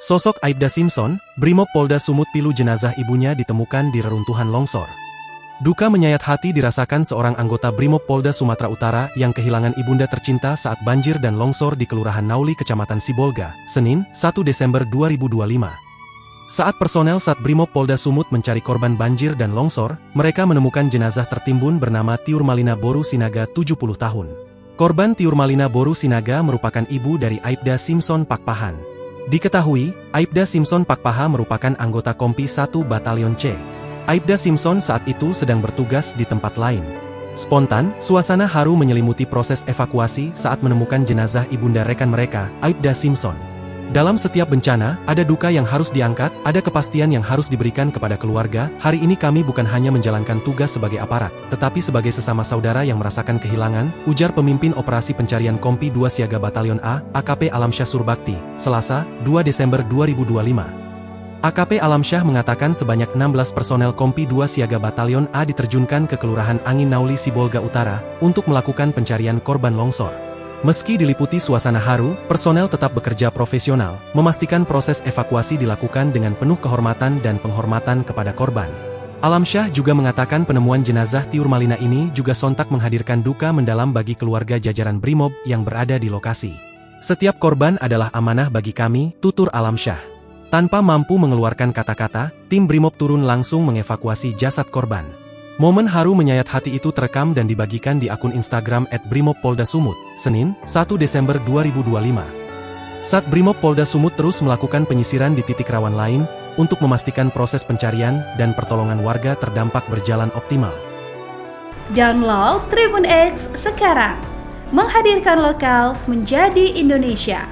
Sosok Aibda Simpson, Brimob Polda Sumut pilu jenazah ibunya ditemukan di reruntuhan longsor. Duka menyayat hati dirasakan seorang anggota Brimob Polda Sumatera Utara yang kehilangan ibunda tercinta saat banjir dan longsor di Kelurahan Nauli, Kecamatan Sibolga, Senin, 1 Desember 2025. Saat personel Satbrimob Polda Sumut mencari korban banjir dan longsor, mereka menemukan jenazah tertimbun bernama Tiur Malina Boru Sinaga 70 tahun. Korban Tiur Malina Boru Sinaga merupakan ibu dari Aibda Simpson Pakpahan. Diketahui, Aibda Simpson Pakpaha merupakan anggota Kompi 1 Batalion C. Aibda Simpson saat itu sedang bertugas di tempat lain. Spontan, suasana haru menyelimuti proses evakuasi saat menemukan jenazah ibunda rekan mereka, Aibda Simpson. Dalam setiap bencana, ada duka yang harus diangkat, ada kepastian yang harus diberikan kepada keluarga. Hari ini kami bukan hanya menjalankan tugas sebagai aparat, tetapi sebagai sesama saudara yang merasakan kehilangan, ujar pemimpin operasi pencarian Kompi 2 Siaga Batalion A, AKP Alamsyah Surbakti, Selasa, 2 Desember 2025. AKP Alamsyah mengatakan sebanyak 16 personel Kompi 2 Siaga Batalion A diterjunkan ke Kelurahan Angin Nauli Sibolga Utara, untuk melakukan pencarian korban longsor. Meski diliputi suasana haru, personel tetap bekerja profesional, memastikan proses evakuasi dilakukan dengan penuh kehormatan dan penghormatan kepada korban. Alamsyah juga mengatakan penemuan jenazah Tiur Malina ini juga sontak menghadirkan duka mendalam bagi keluarga jajaran Brimob yang berada di lokasi. Setiap korban adalah amanah bagi kami, tutur Alamsyah. Tanpa mampu mengeluarkan kata-kata, tim Brimob turun langsung mengevakuasi jasad korban. Momen haru menyayat hati itu terekam dan dibagikan di akun Instagram @BrimobPoldaSumut, Senin, 1 Desember 2025. Satbrimob Polda Sumut terus melakukan penyisiran di titik rawan lain, untuk memastikan proses pencarian dan pertolongan warga terdampak berjalan optimal. Download Tribun X sekarang, menghadirkan lokal menjadi Indonesia.